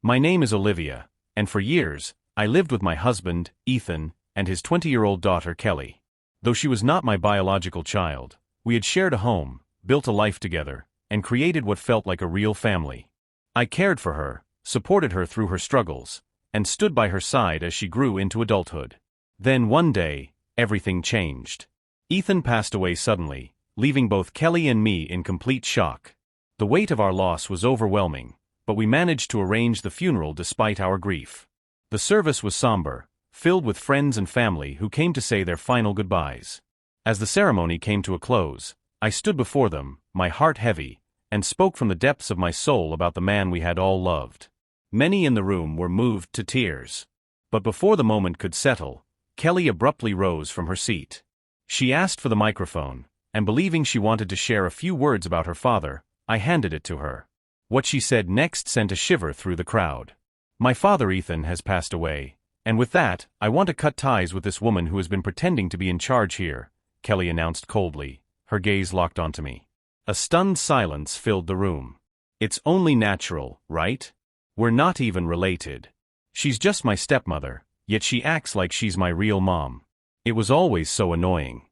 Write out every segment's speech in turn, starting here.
My name is Olivia, and for years, I lived with my husband, Ethan, and his 20-year-old daughter, Kelly. Though she was not my biological child, we had shared a home, built a life together, and created what felt like a real family. I cared for her, supported her through her struggles, and stood by her side as she grew into adulthood. Then one day, everything changed. Ethan passed away suddenly, leaving both Kelly and me in complete shock. The weight of our loss was overwhelming, but we managed to arrange the funeral despite our grief. The service was somber, filled with friends and family who came to say their final goodbyes. As the ceremony came to a close, I stood before them, my heart heavy, and spoke from the depths of my soul about the man we had all loved. Many in the room were moved to tears. But before the moment could settle, Kelly abruptly rose from her seat. She asked for the microphone, and believing she wanted to share a few words about her father, I handed it to her. What she said next sent a shiver through the crowd. My father Ethan has passed away, and with that, I want to cut ties with this woman who has been pretending to be in charge here, Kelly announced coldly, her gaze locked onto me. A stunned silence filled the room. It's only natural, right? We're not even related. She's just my stepmother, yet she acts like she's my real mom. It was always so annoying.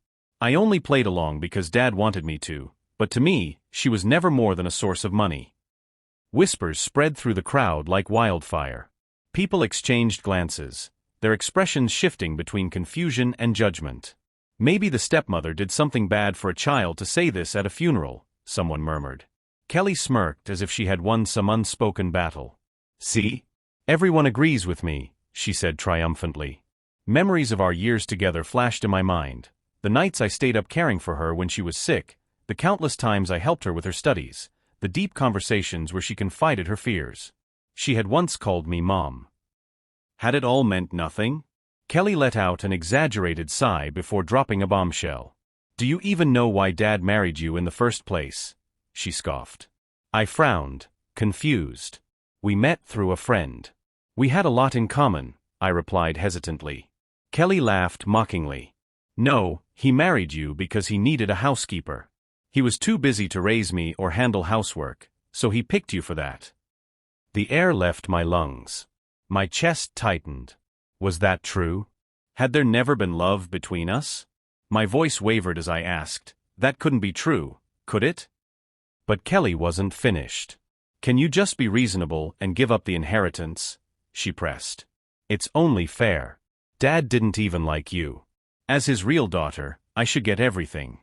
I only played along because Dad wanted me to, but to me, she was never more than a source of money. Whispers spread through the crowd like wildfire. People exchanged glances, their expressions shifting between confusion and judgment. Maybe the stepmother did something bad for a child to say this at a funeral, someone murmured. Kelly smirked as if she had won some unspoken battle. See? Everyone agrees with me, she said triumphantly. Memories of our years together flashed in my mind, the nights I stayed up caring for her when she was sick, the countless times I helped her with her studies, the deep conversations where she confided her fears. She had once called me Mom. Had it all meant nothing? Kelly let out an exaggerated sigh before dropping a bombshell. Do you even know why Dad married you in the first place? She scoffed. I frowned, confused. We met through a friend. We had a lot in common, I replied hesitantly. Kelly laughed mockingly. No, he married you because he needed a housekeeper. He was too busy to raise me or handle housework, so he picked you for that. The air left my lungs. My chest tightened. Was that true? Had there never been love between us? My voice wavered as I asked, that couldn't be true, could it? But Kelly wasn't finished. Can you just be reasonable and give up the inheritance? She pressed. It's only fair. Dad didn't even like you. As his real daughter, I should get everything.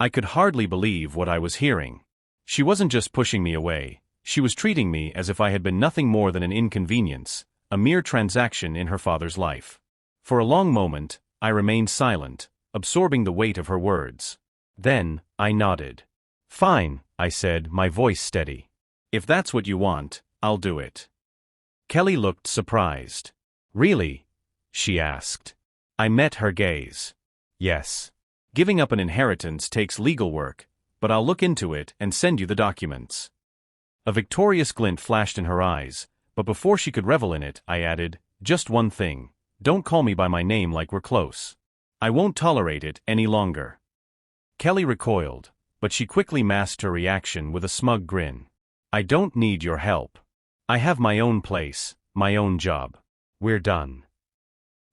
I could hardly believe what I was hearing. She wasn't just pushing me away, she was treating me as if I had been nothing more than an inconvenience, a mere transaction in her father's life. For a long moment, I remained silent, absorbing the weight of her words. Then, I nodded. Fine, I said, my voice steady. If that's what you want, I'll do it. Kelly looked surprised. Really? She asked. I met her gaze. Yes. Giving up an inheritance takes legal work, but I'll look into it and send you the documents. A victorious glint flashed in her eyes, but before she could revel in it, I added, just one thing, don't call me by my name like we're close. I won't tolerate it any longer. Kelly recoiled, but she quickly masked her reaction with a smug grin. I don't need your help. I have my own place, my own job. We're done.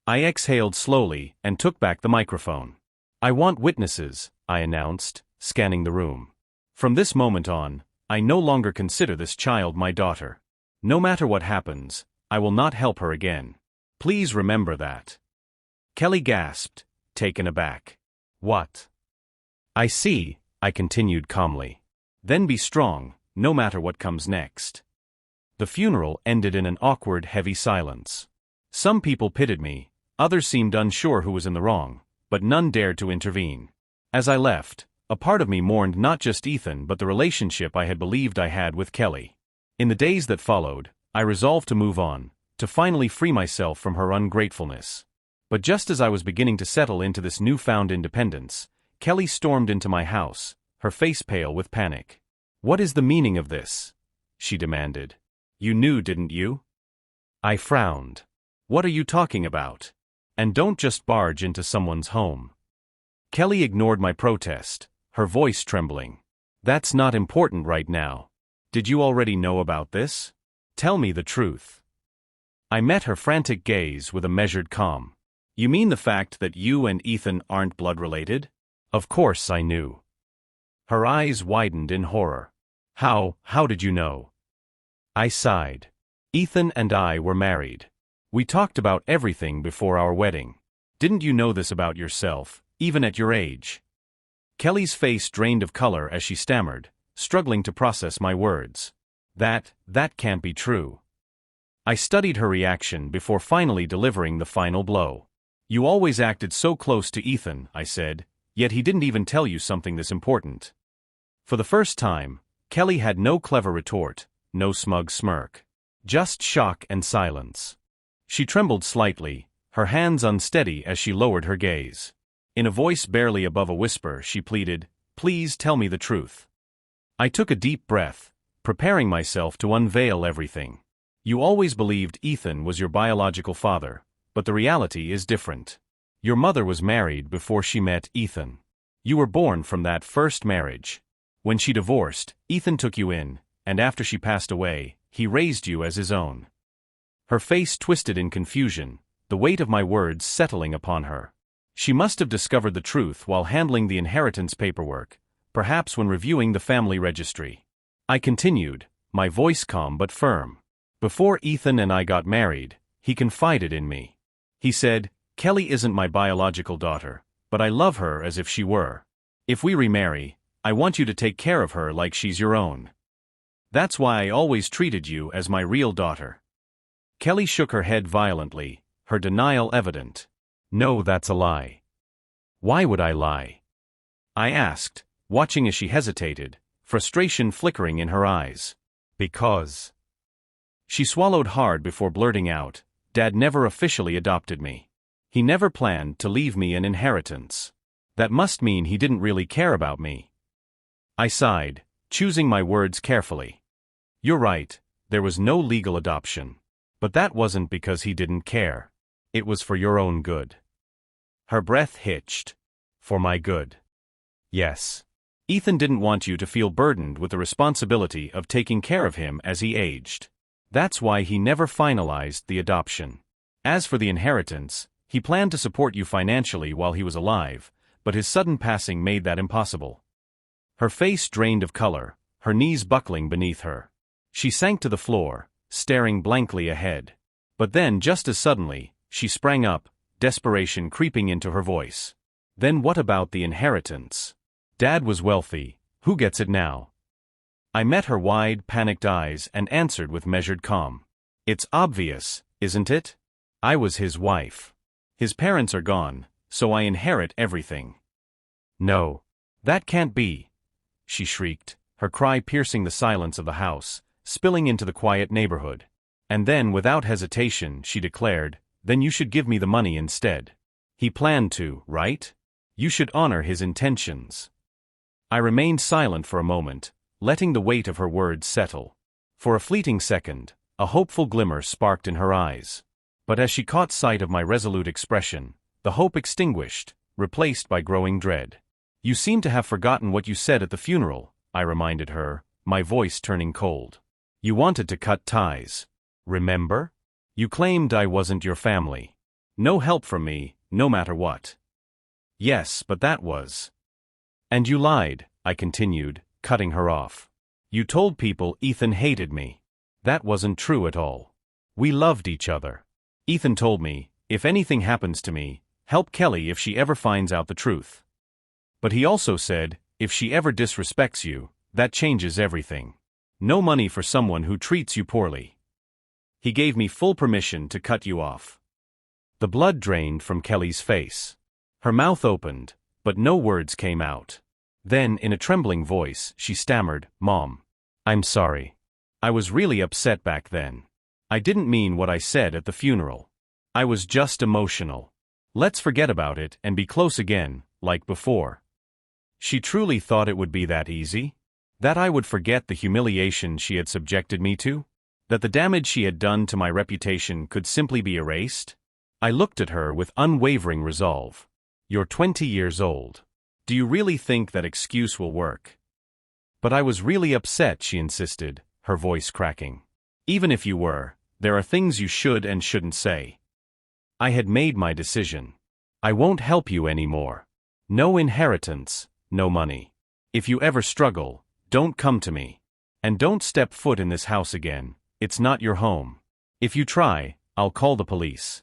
I exhaled slowly and took back the microphone. I want witnesses, I announced, scanning the room. From this moment on, I no longer consider this child my daughter. No matter what happens, I will not help her again. Please remember that. Kelly gasped, taken aback. What? I see, I continued calmly. Then be strong, no matter what comes next. The funeral ended in an awkward, heavy silence. Some people pitied me, others seemed unsure who was in the wrong, but none dared to intervene. As I left, a part of me mourned not just Ethan but the relationship I had believed I had with Kelly. In the days that followed, I resolved to move on, to finally free myself from her ungratefulness. But just as I was beginning to settle into this newfound independence, Kelly stormed into my house, her face pale with panic. What is the meaning of this? She demanded. You knew, didn't you? I frowned. What are you talking about? And don't just barge into someone's home. Kelly ignored my protest, her voice trembling. That's not important right now. Did you already know about this? Tell me the truth. I met her frantic gaze with a measured calm. You mean the fact that you and Ethan aren't blood-related? Of course I knew. Her eyes widened in horror. How did you know? I sighed. Ethan and I were married. We talked about everything before our wedding. Didn't you know this about yourself, even at your age? Kelly's face drained of color as she stammered, struggling to process my words. That can't be true. I studied her reaction before finally delivering the final blow. You always acted so close to Ethan, I said, yet he didn't even tell you something this important. For the first time, Kelly had no clever retort, no smug smirk. Just shock and silence. She trembled slightly, her hands unsteady as she lowered her gaze. In a voice barely above a whisper, she pleaded, "Please tell me the truth." I took a deep breath, preparing myself to unveil everything. You always believed Ethan was your biological father, but the reality is different. Your mother was married before she met Ethan. You were born from that first marriage. When she divorced, Ethan took you in, and after she passed away, he raised you as his own. Her face twisted in confusion, the weight of my words settling upon her. She must have discovered the truth while handling the inheritance paperwork, perhaps when reviewing the family registry. I continued, my voice calm but firm. Before Ethan and I got married, he confided in me. He said, "Kelly isn't my biological daughter, but I love her as if she were. If we remarry, I want you to take care of her like she's your own. That's why I always treated you as my real daughter." Kelly shook her head violently, her denial evident. "No, that's a lie." "Why would I lie?" I asked, watching as she hesitated, frustration flickering in her eyes. "Because..." She swallowed hard before blurting out, "Dad never officially adopted me. He never planned to leave me an inheritance. That must mean he didn't really care about me." I sighed, choosing my words carefully. "You're right, there was no legal adoption. But that wasn't because he didn't care. It was for your own good." Her breath hitched. "For my good." "Yes. Ethan didn't want you to feel burdened with the responsibility of taking care of him as he aged. That's why he never finalized the adoption. As for the inheritance, he planned to support you financially while he was alive, but his sudden passing made that impossible." Her face drained of color, her knees buckling beneath her. She sank to the floor, staring blankly ahead. But then, just as suddenly, she sprang up, desperation creeping into her voice. "Then what about the inheritance? Dad was wealthy, who gets it now?" I met her wide, panicked eyes and answered with measured calm. "It's obvious, isn't it? I was his wife. His parents are gone, so I inherit everything." "No. That can't be," she shrieked, her cry piercing the silence of the house, spilling into the quiet neighborhood. And then, without hesitation, she declared, "Then you should give me the money instead. He planned to, right? You should honor his intentions." I remained silent for a moment, letting the weight of her words settle. For a fleeting second, a hopeful glimmer sparked in her eyes. But as she caught sight of my resolute expression, the hope extinguished, replaced by growing dread. "You seem to have forgotten what you said at the funeral," I reminded her, my voice turning cold. "You wanted to cut ties. Remember? You claimed I wasn't your family. No help from me, no matter what." "Yes, but that was..." "And you lied," I continued, cutting her off. "You told people Ethan hated me. That wasn't true at all. We loved each other. Ethan told me, if anything happens to me, help Kelly if she ever finds out the truth. But he also said, if she ever disrespects you, that changes everything. No money for someone who treats you poorly. He gave me full permission to cut you off." The blood drained from Kelly's face. Her mouth opened, but no words came out. Then, in a trembling voice, she stammered, "Mom, I'm sorry. I was really upset back then. I didn't mean what I said at the funeral. I was just emotional. Let's forget about it and be close again, like before." She truly thought it would be that easy? That I would forget the humiliation she had subjected me to? That the damage she had done to my reputation could simply be erased? I looked at her with unwavering resolve. "You're 20 years old. Do you really think that excuse will work?" "But I was really upset," she insisted, her voice cracking. Even if you were, there are things you should and shouldn't say. I had made my decision. I won't help you anymore. No inheritance, no money. If you ever struggle, don't come to me. And don't step foot in this house again, it's not your home. If you try, I'll call the police.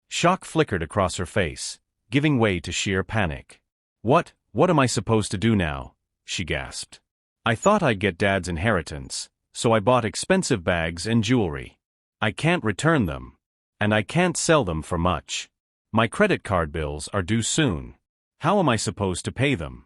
Shock flickered across her face, giving way to sheer panic. What am I supposed to do now? She gasped. I thought I'd get Dad's inheritance, so I bought expensive bags and jewelry. I can't return them. And I can't sell them for much. My credit card bills are due soon. How am I supposed to pay them?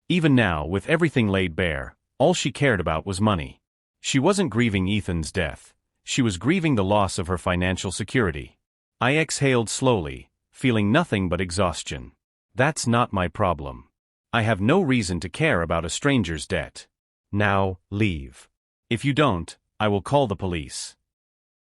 Even now, with everything laid bare, all she cared about was money. She wasn't grieving Ethan's death. She was grieving the loss of her financial security. I exhaled slowly, feeling nothing but exhaustion. That's not my problem. I have no reason to care about a stranger's debt. Now, leave. If you don't, I will call the police.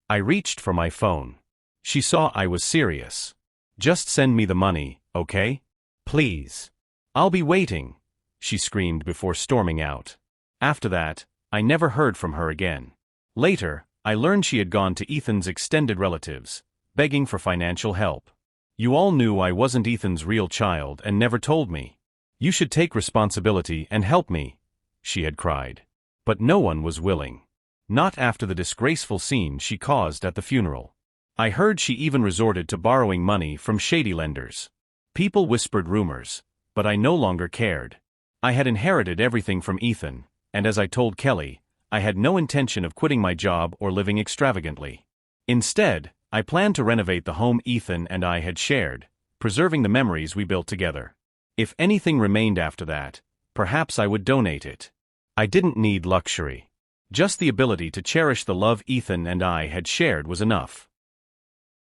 I reached for my phone. She saw I was serious. Just send me the money, okay? Please. I'll be waiting, she screamed before storming out. After that, I never heard from her again. Later, I learned she had gone to Ethan's extended relatives, begging for financial help. You all knew I wasn't Ethan's real child and never told me. You should take responsibility and help me, she had cried. But no one was willing. Not after the disgraceful scene she caused at the funeral. I heard she even resorted to borrowing money from shady lenders. People whispered rumors, but I no longer cared. I had inherited everything from Ethan, and as I told Kelly, I had no intention of quitting my job or living extravagantly. Instead, I planned to renovate the home Ethan and I had shared, preserving the memories we built together. If anything remained after that, perhaps I would donate it. I didn't need luxury. Just the ability to cherish the love Ethan and I had shared was enough.